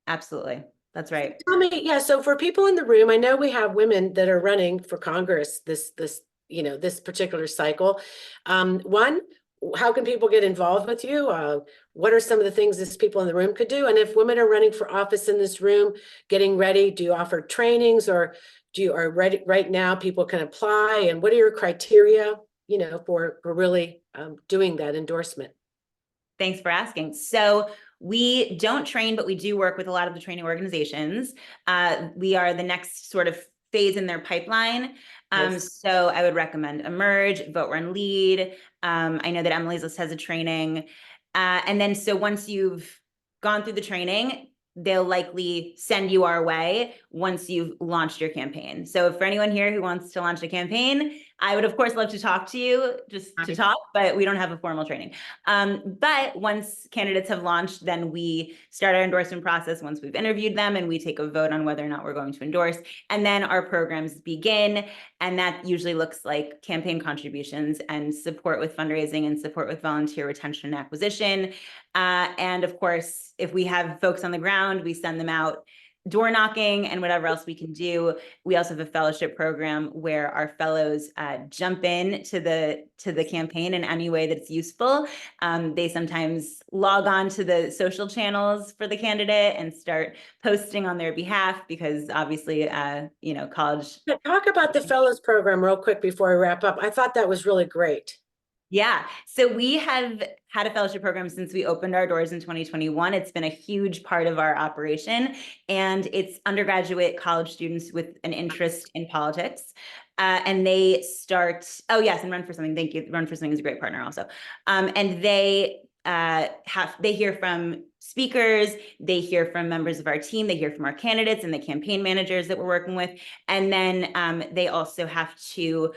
Absolutely. That's right. Tell me, yeah, so for people in the room, I know we have women that are running for Congress this particular cycle. One, how can people get involved with you? What are some of the things these people in the room could do? And if women are running for office in this room, getting ready, do you offer trainings, or are ready right now people can apply? And what are your criteria, for really doing that endorsement? Thanks for asking. So we don't train, but we do work with a lot of the training organizations. We are the next sort of phase in their pipeline. Yes. So I would recommend Emerge, Vote, Run, Lead. I know that Emily's List has a training. And then so once you've gone through the training, they'll likely send you our way once you've launched your campaign. So for anyone here who wants to launch a campaign, I would of course love to talk to you, just to talk, but we don't have a formal training. But once candidates have launched, then we start our endorsement process once we've interviewed them, and we take a vote on whether or not we're going to endorse. And then our programs begin. And that usually looks like campaign contributions and support with fundraising and support with volunteer retention and acquisition. And of course, if we have folks on the ground, we send them out door knocking and whatever else we can do. We also have a fellowship program where our fellows jump in to the campaign in any way that's useful. They sometimes log on to the social channels for the candidate and start posting on their behalf, because obviously, college. Talk about the fellows program real quick before I wrap up. I thought that was really great. Yeah, so we have had a fellowship program since we opened our doors in 2021. It's been a huge part of our operation, and it's undergraduate college students with an interest in politics. And they start, oh yes, and Run for Something, thank you. Run for Something is a great partner also. And they hear from speakers, they hear from members of our team, they hear from our candidates and the campaign managers that we're working with. And then they also have to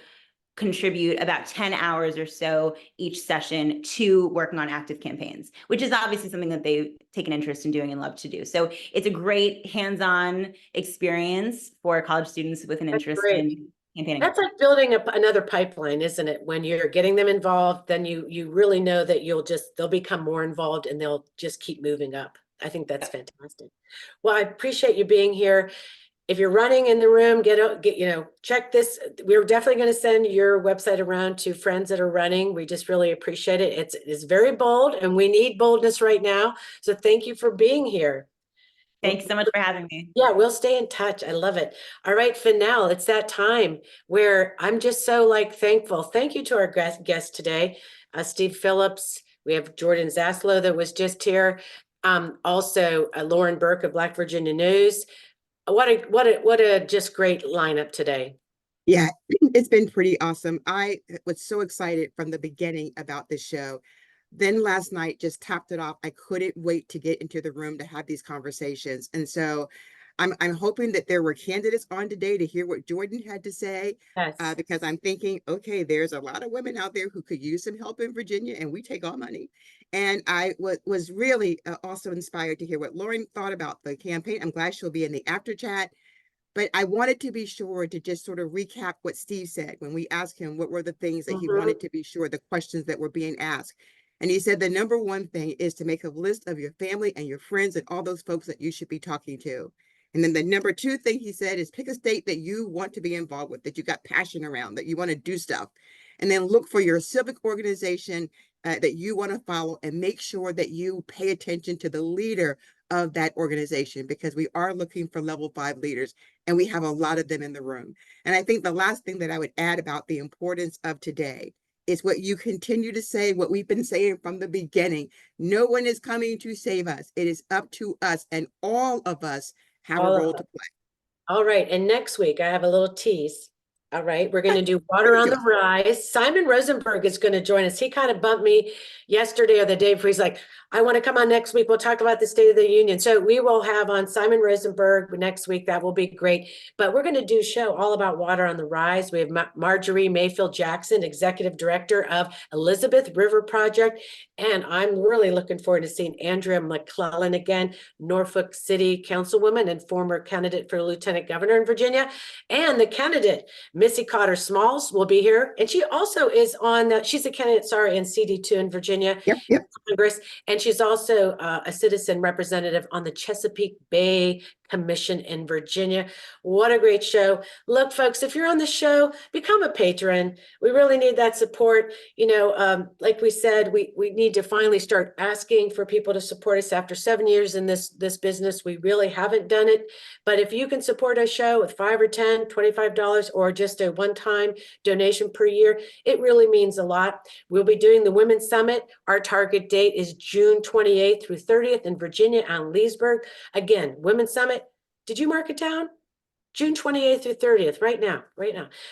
contribute about 10 hours or so each session to working on active campaigns, which is obviously something that they take an interest in doing and love to do. So it's a great hands-on experience for college students with an interest in campaigning. That's like building up another pipeline, isn't it? When you're getting them involved, then you really know that they'll become more involved and they'll just keep moving up. I think that's fantastic. Well, I appreciate you being here. If you're running in the room, check this. We're definitely going to send your website around to friends that are running. We just really appreciate it. It's very bold, and we need boldness right now. So thank you for being here. Thanks so much for having me. Yeah, we'll stay in touch. I love it. All right, Fennell, it's that time where I'm just so thankful. Thank you to our guest today, Steve Phillips. We have Jordan Zaslow that was just here. Also, Lauren Burke of Black Virginia News. What a just great lineup today. Yeah, it's been pretty awesome. I was so excited from the beginning about this show. Then last night just topped it off. I couldn't wait to get into the room to have these conversations. And so I'm hoping that there were candidates on today to hear what Jordan had to say, Yes. Because I'm thinking, okay, there's a lot of women out there who could use some help in Virginia, and we take all money. And I was really also inspired to hear what Lauren thought about the campaign. I'm glad she'll be in the after chat. But I wanted to be sure to just sort of recap what Steve said when we asked him what were the things that he wanted to be sure, the questions that were being asked. And he said the number one thing is to make a list of your family and your friends and all those folks that you should be talking to. And then the number two thing he said is pick a state that you want to be involved with, that you got passion around, that you want to do stuff. and then look for your civic organization that you want to follow, and make sure that you pay attention to the leader of that organization, because we are looking for level 5 leaders, and we have a lot of them in the room. And I think the last thing that I would add about the importance of today is what you continue to say, what we've been saying from the beginning. No one is coming to save us. It is up to us, and all of us have a role to play. All right. And next week, I have a little tease. All right. We're going to do Water on the Rise. Simon Rosenberg is going to join us. He kind of bumped me yesterday or the day before. He's like, I want to come on next week. We'll talk about the State of the Union. So we will have on Simon Rosenberg next week. That will be great. But we're going to do a show all about Water on the Rise. We have Marjorie Mayfield Jackson, Executive Director of Elizabeth River Project. And I'm really looking forward to seeing Andrea McClellan again, Norfolk City Councilwoman and former candidate for Lieutenant Governor in Virginia. And the candidate, Missy Cotter Smalls, will be here. And she also is on, she's a candidate, in CD2 in Virginia. Yep. Congress. And she's also a citizen representative on the Chesapeake Bay Commission in Virginia. What a great show. Look, folks, if you're on the show, become a patron. We really need that support. Like we said, we need to finally start asking for people to support us. After 7 years in this business, we really haven't done it. But if you can support our show with $5 or $10, $25, or just a one-time donation per year, it really means a lot. We'll be doing the Women's Summit. Our target date is June 28th through 30th in Virginia on Leesburg. Again, Women's Summit. Did you mark it down? June 28th through 30th, right now.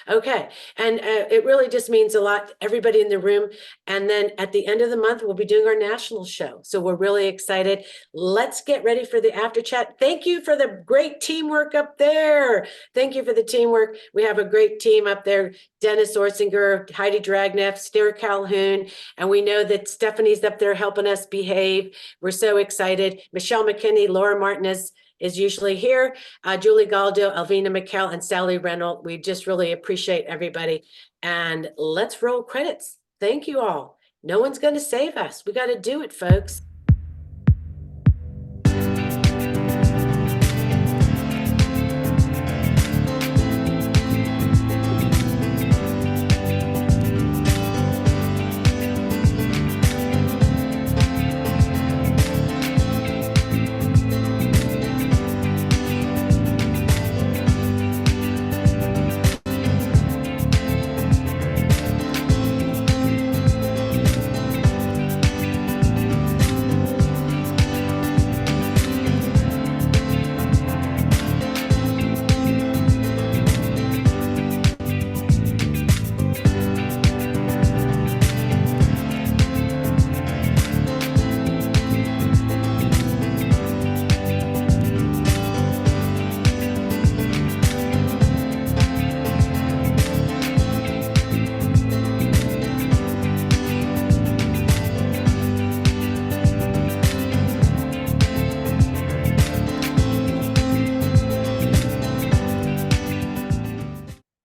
Okay. And it really just means a lot to everybody in the room. And then at the end of the month, we'll be doing our national show. So we're really excited. Let's get ready for the after chat. Thank you for the great teamwork up there. Thank you for the teamwork. We have a great team up there. Dennis Orsinger, Heidi Dragneff, Stara Calhoun. And we know that Stephanie's up there helping us behave. We're so excited. Michelle McKinney, Laura Martinez is usually here. Julie Galdo, Alvina McKell, and Sally Reynolds. We just really appreciate everybody. And let's roll credits. Thank you all. No one's going to save us. We got to do it, folks.